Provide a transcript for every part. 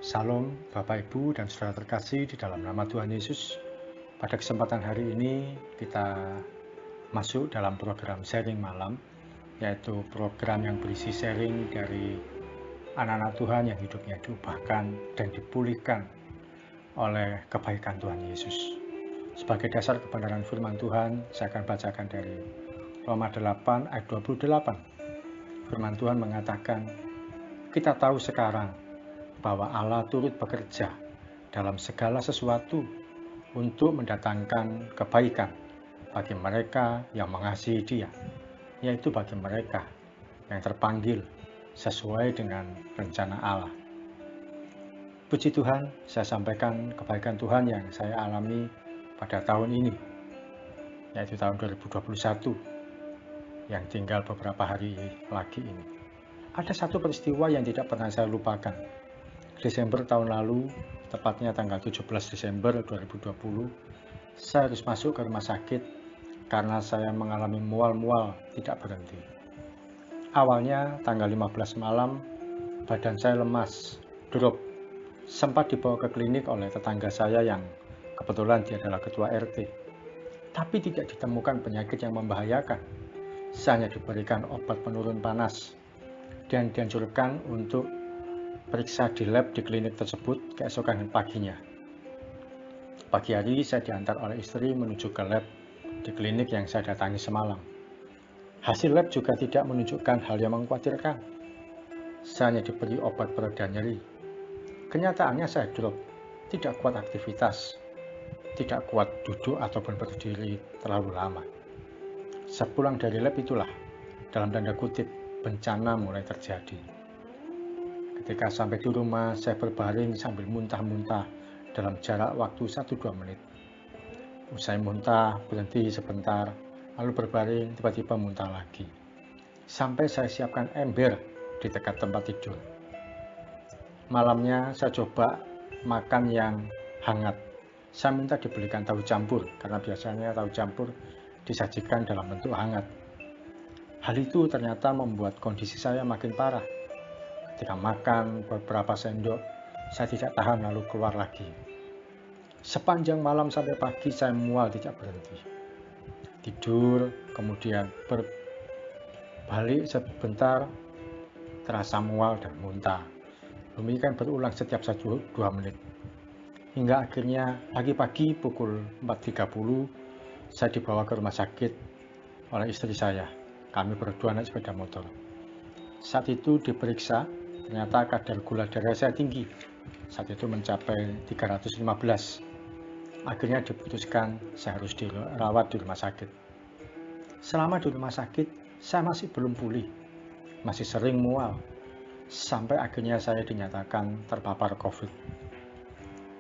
Salam Bapak Ibu dan saudara terkasih di dalam nama Tuhan Yesus. Pada kesempatan hari ini kita masuk dalam program sharing malam, yaitu program yang berisi sharing dari anak-anak Tuhan yang hidupnya diubahkan dan dipulihkan oleh kebaikan Tuhan Yesus. Sebagai dasar kebenaran firman Tuhan, saya akan bacakan dari Roma 8 ayat 28. Firman Tuhan mengatakan, kita tahu sekarang bahwa Allah turut bekerja dalam segala sesuatu untuk mendatangkan kebaikan bagi mereka yang mengasihi Dia, yaitu bagi mereka yang terpanggil sesuai dengan rencana Allah. Puji Tuhan, saya sampaikan kebaikan Tuhan yang saya alami pada tahun ini, yaitu tahun 2021, yang tinggal beberapa hari lagi ini. Ada satu peristiwa yang tidak pernah saya lupakan. Desember tahun lalu, tepatnya tanggal 17 Desember 2020, saya harus masuk ke rumah sakit karena saya mengalami mual-mual tidak berhenti. Awalnya tanggal 15 malam, badan saya lemas, drop, sempat dibawa ke klinik oleh tetangga saya yang kebetulan dia adalah ketua RT. Tapi tidak ditemukan penyakit yang membahayakan. Saya hanya diberikan obat penurun panas dan dianjurkan untuk periksa di lab di klinik tersebut keesokan paginya. Pagi hari saya diantar oleh istri menuju ke lab di klinik yang saya datangi semalam. Hasil lab juga tidak menunjukkan hal yang mengkhawatirkan. Saya hanya diberi obat pereda nyeri. Kenyataannya saya drop, tidak kuat aktivitas, tidak kuat duduk ataupun berdiri terlalu lama. Sepulang dari lab itulah, dalam tanda kutip, bencana mulai terjadi. Ketika sampai di rumah, saya berbaring sambil muntah-muntah dalam jarak waktu 1-2 menit. Usai muntah, berhenti sebentar, lalu berbaring, tiba-tiba muntah lagi. Sampai saya siapkan ember di dekat tempat tidur. Malamnya saya coba makan yang hangat. Saya minta dibelikan tahu campur, karena biasanya tahu campur disajikan dalam bentuk hangat. Hal itu ternyata membuat kondisi saya makin parah. Ketika makan beberapa sendok, saya tidak tahan lalu keluar lagi. Sepanjang malam sampai pagi saya mual tidak berhenti. Tidur, kemudian berbalik sebentar, terasa mual dan muntah. Demikian berulang setiap 1-2 menit. Hingga akhirnya pagi-pagi pukul 4.30, saya dibawa ke rumah sakit oleh istri saya. Kami berdua naik sepeda motor. Saat itu diperiksa, ternyata kadar gula darah saya tinggi. Saat itu mencapai 315. Akhirnya diputuskan saya harus dirawat di rumah sakit. Selama di rumah sakit, saya masih belum pulih. Masih sering mual. Sampai akhirnya saya dinyatakan terpapar COVID.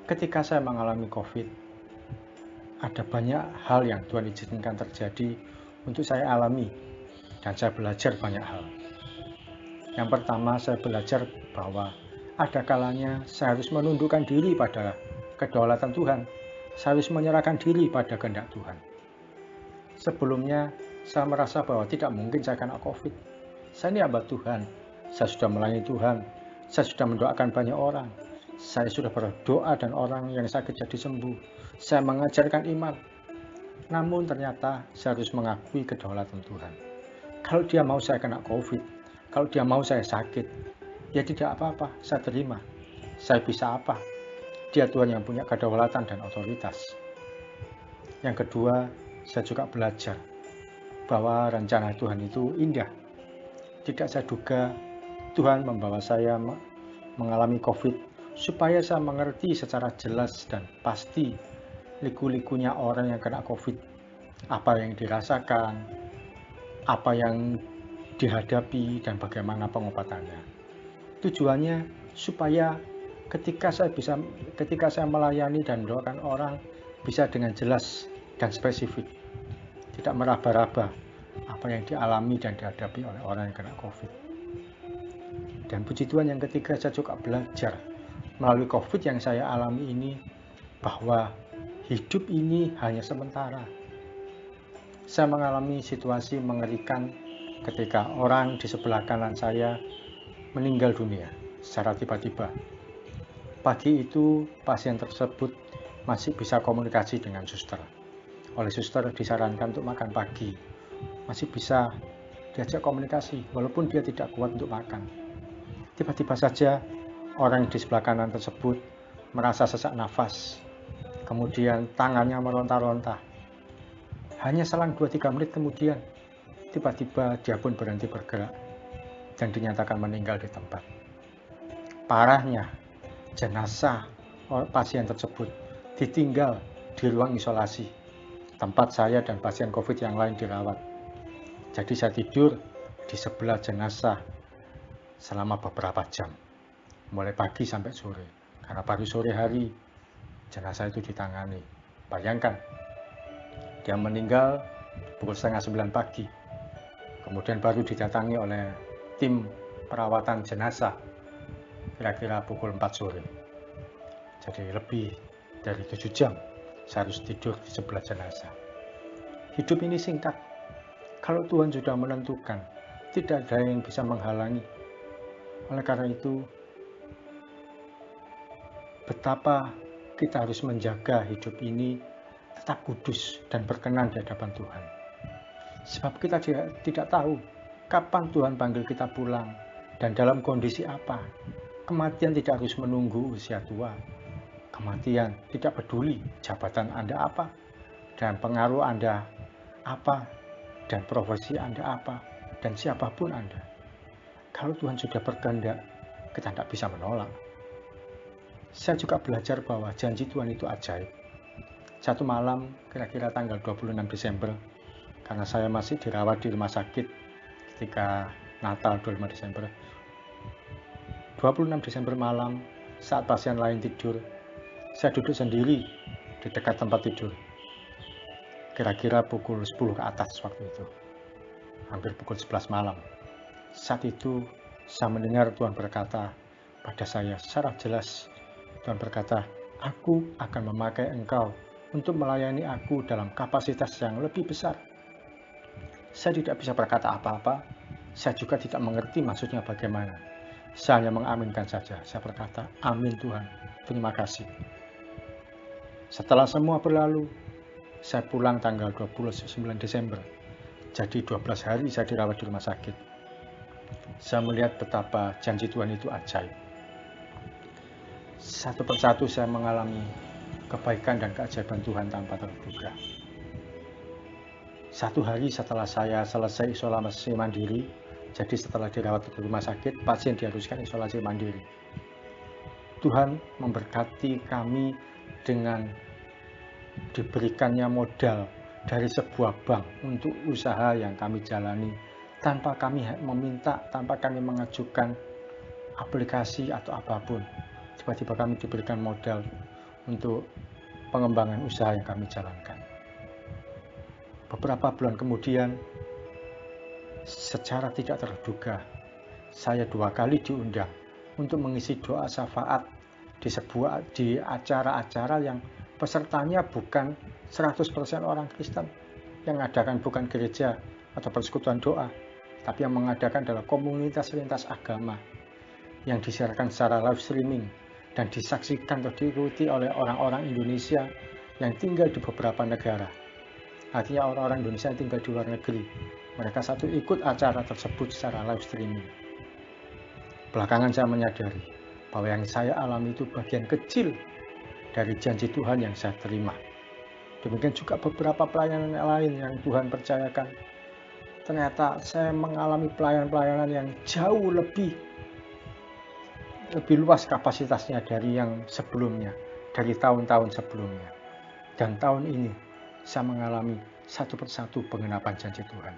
Ketika saya mengalami COVID, ada banyak hal yang Tuhan izinkan terjadi untuk saya alami. Dan saya belajar banyak hal. Yang pertama, saya belajar bahwa ada kalanya saya harus menundukkan diri pada kedaulatan Tuhan. Saya harus menyerahkan diri pada kehendak Tuhan. Sebelumnya, saya merasa bahwa tidak mungkin saya kena COVID. Saya ini hamba Tuhan. Saya sudah melayani Tuhan. Saya sudah mendoakan banyak orang. Saya sudah berdoa dan orang yang sakit jadi sembuh. Saya mengajarkan iman. Namun ternyata saya harus mengakui kedaulatan Tuhan. Kalau Dia mau saya kena COVID, kalau Dia mau saya sakit, ya tidak apa-apa, saya terima. Saya bisa apa? Dia Tuhan yang punya kedaulatan dan otoritas. Yang kedua, saya juga belajar bahwa rencana Tuhan itu indah. Tidak saya duga Tuhan membawa saya mengalami COVID supaya saya mengerti secara jelas dan pasti liku-likunya orang yang kena COVID. Apa yang dirasakan, apa yang dihadapi, dan bagaimana pengobatannya. Tujuannya supaya ketika saya melayani dan mendoakan orang bisa dengan jelas dan spesifik, tidak meraba-raba apa yang dialami dan dihadapi oleh orang yang kena COVID. Dan puji Tuhan, yang ketiga, saya juga belajar melalui COVID yang saya alami ini bahwa hidup ini hanya sementara. Saya mengalami situasi mengerikan ketika orang di sebelah kanan saya meninggal dunia secara tiba-tiba. Pagi itu pasien tersebut masih bisa komunikasi dengan suster. Oleh suster disarankan untuk makan pagi. Masih bisa diajak komunikasi walaupun dia tidak kuat untuk makan. Tiba-tiba saja orang di sebelah kanan tersebut merasa sesak nafas. Kemudian tangannya meronta-ronta. Hanya selang 2-3 menit kemudian, tiba-tiba dia pun berhenti bergerak dan dinyatakan meninggal di tempat. Parahnya, jenazah pasien tersebut ditinggal di ruang isolasi, tempat saya dan pasien COVID yang lain dirawat. Jadi saya tidur di sebelah jenazah selama beberapa jam, mulai pagi sampai sore, karena baru sore hari jenazah itu ditangani. Bayangkan, dia meninggal pukul 8:30 pagi, kemudian baru didatangi oleh tim perawatan jenazah kira-kira pukul 4 sore. Jadi lebih dari 7 jam saya harus tidur di sebelah jenazah. Hidup ini singkat. Kalau Tuhan sudah menentukan, tidak ada yang bisa menghalangi. Oleh karena itu, betapa kita harus menjaga hidup ini tetap kudus dan berkenan di hadapan Tuhan. Sebab kita tidak tahu kapan Tuhan panggil kita pulang dan dalam kondisi apa. Kematian tidak harus menunggu usia tua. Kematian tidak peduli jabatan Anda apa, dan pengaruh Anda apa, dan profesi Anda apa, dan siapapun Anda. Kalau Tuhan sudah berkehendak, kita tidak bisa menolak. Saya juga belajar bahwa janji Tuhan itu ajaib. Satu malam, kira-kira tanggal 26 Desember, karena saya masih dirawat di rumah sakit ketika Natal 25 Desember. 26 Desember malam, saat pasien lain tidur, saya duduk sendiri di dekat tempat tidur. Kira-kira pukul 10 ke atas waktu itu. Hampir pukul 11 malam. Saat itu saya mendengar Tuhan berkata pada saya secara jelas. Tuhan berkata, "Aku akan memakai engkau untuk melayani aku dalam kapasitas yang lebih besar." Saya tidak bisa berkata apa-apa. Saya juga tidak mengerti maksudnya bagaimana. Saya hanya mengaminkan saja. Saya berkata, "Amin Tuhan, terima kasih." Setelah semua berlalu, saya pulang tanggal 29 Desember. Jadi 12 hari saya dirawat di rumah sakit. Saya melihat betapa janji Tuhan itu ajaib. Satu persatu saya mengalami kebaikan dan keajaiban Tuhan tanpa terduga. Satu hari setelah saya selesai isolasi mandiri, jadi setelah dirawat di rumah sakit, pasien diharuskan isolasi mandiri. Tuhan memberkati kami dengan diberikannya modal dari sebuah bank untuk usaha yang kami jalani tanpa kami meminta, tanpa kami mengajukan aplikasi atau apapun. Tiba-tiba kami diberikan modal untuk pengembangan usaha yang kami jalankan. Beberapa bulan kemudian, secara tidak terduga, saya 2 kali diundang untuk mengisi doa syafaat di acara-acara yang pesertanya bukan 100% orang Kristen, yang mengadakan bukan gereja atau persekutuan doa, tapi yang mengadakan adalah komunitas lintas agama yang disiarkan secara live streaming dan disaksikan atau diikuti oleh orang-orang Indonesia yang tinggal di beberapa negara. Artinya orang-orang Indonesia yang tinggal di luar negeri, mereka satu ikut acara tersebut secara live streaming. Belakangan saya menyadari bahwa yang saya alami itu bagian kecil dari janji Tuhan yang saya terima. Demikian juga beberapa pelayanan lain yang Tuhan percayakan. Ternyata saya mengalami pelayanan-pelayanan yang jauh lebih luas kapasitasnya dari yang sebelumnya, dari tahun-tahun sebelumnya. Dan tahun ini saya mengalami satu persatu pengenapan janji Tuhan.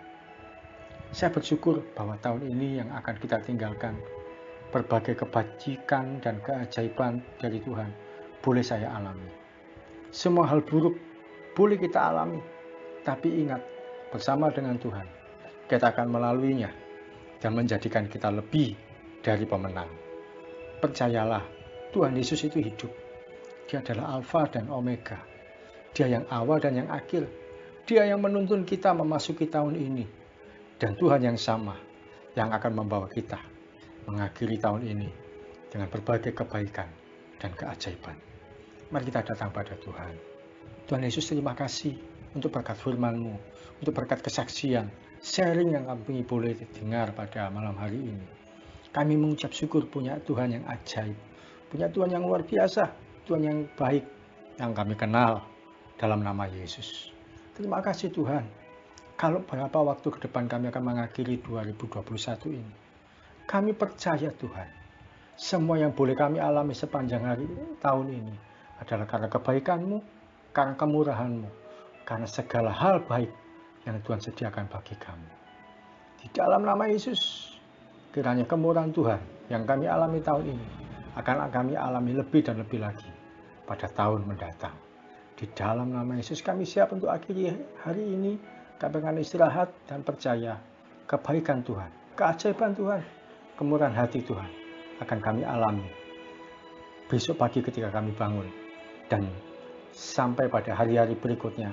Saya bersyukur bahwa tahun ini yang akan kita tinggalkan, berbagai kebajikan dan keajaiban dari Tuhan boleh saya alami. Semua hal buruk boleh kita alami, tapi ingat, bersama dengan Tuhan, kita akan melaluinya dan menjadikan kita lebih dari pemenang. Percayalah, Tuhan Yesus itu hidup. Dia adalah Alfa dan Omega. Dia yang awal dan yang akhir. Dia yang menuntun kita memasuki tahun ini. Dan Tuhan yang sama, yang akan membawa kita mengakhiri tahun ini dengan berbagai kebaikan dan keajaiban. Mari kita datang pada Tuhan. Tuhan Yesus, terima kasih untuk berkat firman-Mu, untuk berkat kesaksian, sharing yang kami boleh dengar pada malam hari ini. Kami mengucap syukur punya Tuhan yang ajaib, punya Tuhan yang luar biasa, Tuhan yang baik, yang kami kenal dalam nama Yesus. Terima kasih Tuhan. Kalau beberapa waktu ke depan kami akan mengakhiri 2021 ini, kami percaya Tuhan, semua yang boleh kami alami sepanjang hari tahun ini adalah karena kebaikan-Mu, karena kemurahan-Mu, karena segala hal baik yang Tuhan sediakan bagi kami. Di dalam nama Yesus, kiranya kemurahan Tuhan yang kami alami tahun ini akan kami alami lebih dan lebih lagi pada tahun mendatang. Di dalam nama Yesus kami siap untuk akhiri hari ini. Kami akan istirahat dan percaya kebaikan Tuhan, keajaiban Tuhan, kemurahan hati Tuhan akan kami alami besok pagi ketika kami bangun dan sampai pada hari-hari berikutnya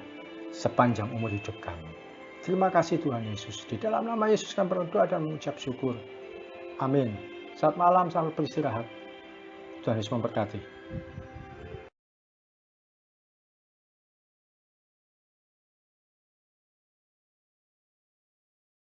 sepanjang umur hidup kami. Terima kasih Tuhan Yesus. Di dalam nama Yesus kami berdoa dan mengucap syukur. Amin. Selamat malam, selamat beristirahat. Tuhan Yesus memberkati.